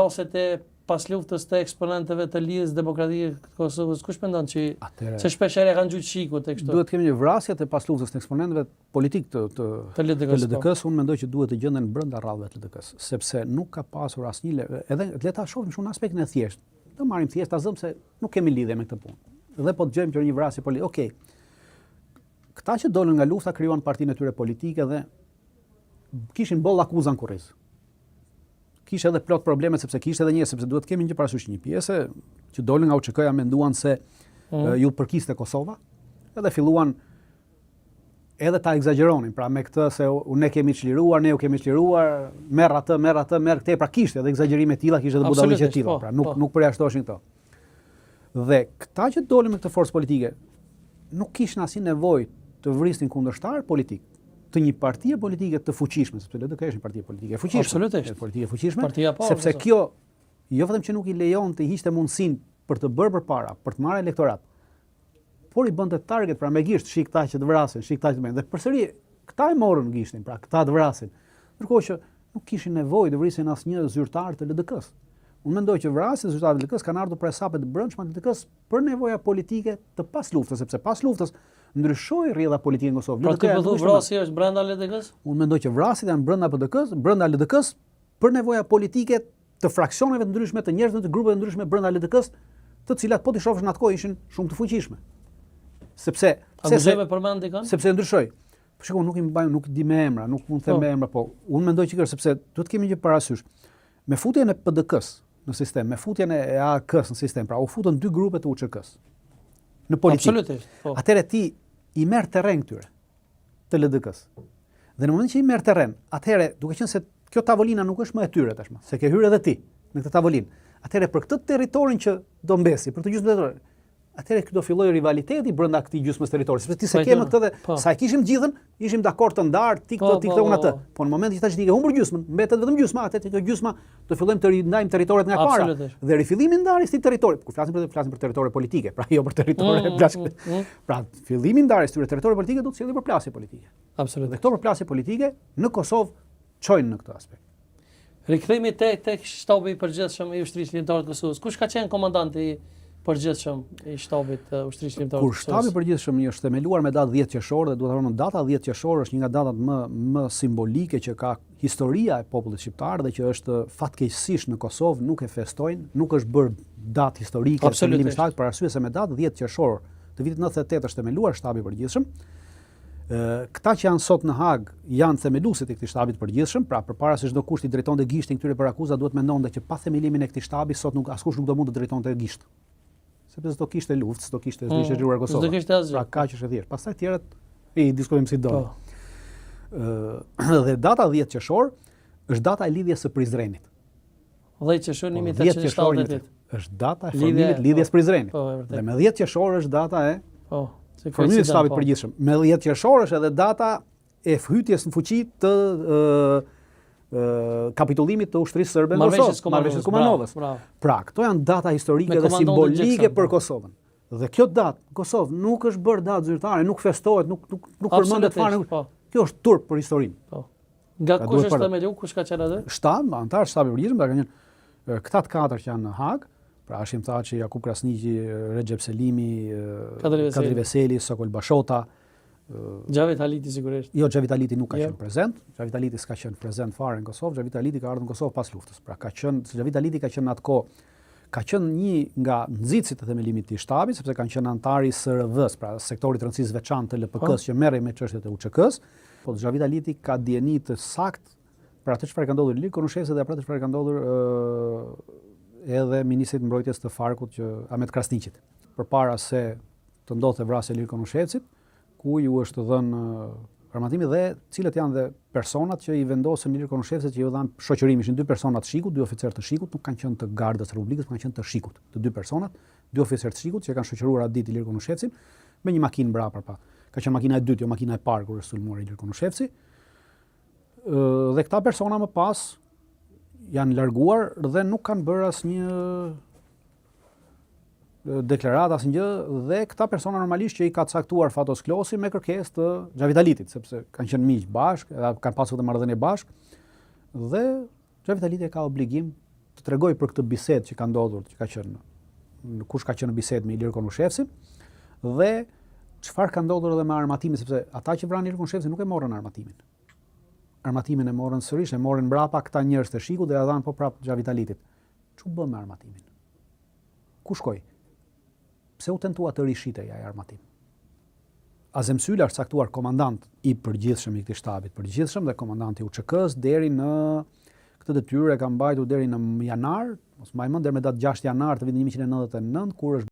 Raset e pas luftës të eksponentëve të Lidhjes Demokratike të Kosovës, kush mendon që se shpeshherë kanë gjujt shikut tek këto? Duhet kemi një vrasje të pas luftës të eksponentëve politik të LDK-s, unë mendoj që duhet të gjenden brenda rradhëve të LDK-s, sepse nuk ka pasur asnjë edhe le ta shohim shumë aspektin e thjeshtë. Të marrim thjesht ta zëm se nuk kemi lidhje me këtë punë. Dhe po dëgjojmë që një vrasje politike. Okej. Këta që dolën nga lufta krijuan partinë e tyre politike dhe kishin boll akuzan kurriz. Kishte edhe plot probleme sepse kishte edhe sepse duhet kemi një parasysh një pjesë që dolën nga UÇK-ja menduan se ju përkiste Kosova, edhe filluan edhe ta egzageronin, pra me këtë se ne kemi çliruar, ne u kemi çliruar, merr këtë, pra kishte edhe egzagjerime të tilla, kishte edhe budalliqe të tilla, pra nuk përjashtoshin këto. Dhe këta që dolën me këtë forcë politike nuk kishin asnjë nevojë të vrisnin kundërshtar politik të një partie politike të fuqishme, sepse LDK është një parti politike e fuqishme. Absolutisht. Politike e fuqishme, sepse kjo jo vetëm që nuk i lejon të hiqte mundësinë për të bërë përpara, për të marrë elektorat, por i bënte target, pra me gisht, shik këta që të vrasin, shik këta që të bëjnë. Dhe përsëri këta e morën gishtin, pra këta të vrasin. Ndërkohë që nuk kishin nevojë të vrisin asnjë zyrtar të LDK-s. Unë mendoj që vrasjet e zyrtarëve të LDK-s kanë ardhur për hapet të brendshme të LDK-s për nevoja politike të pas luftës, sepse pas luftës ndryshoi rrjedha politike në Kosovë. Pra ti po thua vrasja është brenda LDK-s? Unë mendoj që vrasjet janë brenda PDK-s, brenda LDK-s për nevoja politike të fraksioneve të ndryshme, të njerëzve të grupeve të ndryshme brenda LDK-s, të cilat po ti shohësh në atë kohë ishin shumë të fuqishme. Sepse sepse ndryshoi. Për shembull nuk di me emra, nuk mund të them me emra, po unë mendoj që sepse duhet kemi një parasysh. Me futjen e PDK-s në sistem, me futjen e AK-s në sistem, pra u futën dy grupe të UÇK-s në politikë. Absolutisht. Atëherë ti i merr terren këtyre të LDK-s. Dhe në momentin që i merr terren, atëherë duke qenë se kjo tavolina nuk është më e tyre tashmë, se ke hyrë edhe ti në këtë tavolinë. Atëherë për këtë territorin që do mbesi, për këtë gjysmë territori, atëherë këtu do fillojë rivaliteti brenda këtij gjysmës territori, sepse ti se ke më këtë dhe sa e kishim gjithën, ishim dakord të ndarë, ti këtë unë atë. Po në momentin që tash ti ke humbur gjysmën, mbetet vetëm gjysma, atëherë kjo gjysma do fillojmë të rindajmë territoret nga para. Dhe rifillimi i ndarjes të territorit, kur flasim për territore politike, pra jo për territore plagë. Pra fillimi i ndarjes të territoreve politike do të sjellë përplasje politike. Absolutisht. Dhe këto përplasje politike në Kosovë çojnë në këtë aspekt. Rikthehemi tek shtabi i përgjithshëm i ushtrisë ligjore të Kosovës. Kush ka qenë komandanti i përgjithshëm i shtabit të ushtrisë ligjore të Kosovës? Kur shtabi i përgjithshëm është themeluar me datë 10 qershor dhe duhet të thonë data 10 qershor është një nga datat më simbolike që ka historia e popullit shqiptar dhe që është fatkeqësisht në Kosovë nuk e festojnë, nuk është bërë datë historike të themelimit të shtabit për arsye se me datë 10 qershor të vitit 98 është themeluar shtabi i përgjithshëm. Këta që janë sot në Hag janë themeluesit e këtij shtabi të përgjithshëm, pra përpara se çdo kush i drejtonte gishtin këtyre për akuzat duhet mendonte që pa themelimin e këtij shtabi sot askush nuk do mund të drejtonte gisht. Sepse s'do kishte luftë, s'do kishte zhvilluar Kosova. S'do kishte asgjë. Pra kaq është e thjeshtë. Pastaj tjerët i diskutojmë si do. Dhe data 10 qershor është data e lidhjes së Prizrenit. 10 qershor 1878 është data e formimit lidhjes Prizrenit. Dhe me 10 qershor është data e formimit të shtabit përgjithshëm. Me 10 qershor është edhe data e hytjes në fuqi të kapitullimit të ushtrisë serbe në Kosovë, marrëveshjes Kumanovës. Pra, këto janë data historike dhe simbolike për Kosovën. Dhe kjo datë në Kosovë nuk është bërë datë zyrtare, nuk festohet, nuk përmendet fare. Kjo është turp për historinë. Nga kush është themelu, kush ka qenë atë? Shtab, antar shtabi i përgjithshëm, kanë qenë këta të katër që janë në Hag, pra Hashim Thaçi, Jakub Krasniqi, Recep Selimi, Kadri Veseli, Sokol Bashota, Xhavit Haliti sigurisht. Jo, Xhavit Haliti nuk ka qenë prezent. Xhavit Haliti s'ka qenë prezent fare në Kosovë. Xhavit Haliti ka ardhur në Kosovë pas luftës. Pra Xhavit Haliti ka qenë në atë kohë, ka qenë një nga nxitësit të themelimit të shtabit, sepse kanë qenë antar i SRV-s, pra sektorit të rëndësisë veçantë të LPK-s që merrej me çështjet e UÇK-s. Po Xhavit Haliti ka dieni të saktë për atë çfarë ka ndodhur Ilir Konushevsi dhe për atë çfarë ka ndodhur edhe ministrit mbrojtjes të Farkut që Ahmet Krasniqit. Përpara se të ndodhte vrasja e Ilir Konushevsit, ku ju është dhënë armatimi dhe cilët janë dhe personat që i vendosën Ilir Konushevsit që ju dhanë shoqërim. Ishin dy persona të Shikut, dy oficerë të Shikut, nuk kanë qenë të Gardës Republikës, kanë qenë të Shikut. Të dy personat, dy oficerë të Shikut që kanë shoqëruar atë ditë Ilir Konushevsin me një makinë mbrapa pa. Ka qenë makina e dytë, jo makina e parë kur është sulmuar Ilir Konushevsi. Dhe këta persona më pas janë larguar dhe nuk kanë bërë asnjë deklarat asnjë dhe këta persona normalisht që i ka caktuar Fatos Klosi me kërkesë të Xhavit Halitit, sepse kanë qenë miq bashkë, kanë pasur dhe marrëdhënie bashkë dhe Xhavit Haliti ka obligim të tregoj për këtë bisedë që ka ndodhur, që ka qenë kush ka qenë në bisedë me Ilir Konushevsin dhe çfarë ka ndodhur edhe me armatimin, sepse ata që vranë Ilir Konushevsin nuk e morën armatimin. Armatimin e morën sërish, e morën mbrapa këta njerëz të Shikut dhe ja dhanë po prapë Xhavitalitit. Ç'u bë me armatimin? Ku shkoi? Pse u tentua të rishitej ai armatim? Azem Syla është caktuar komandant i përgjithshëm i këtij shtabit përgjithshëm dhe komandanti i UÇK-s deri në këtë detyrë e ka mbajtur deri në janar, ose më mend deri me datë 6 janar të vitit 1999 kur është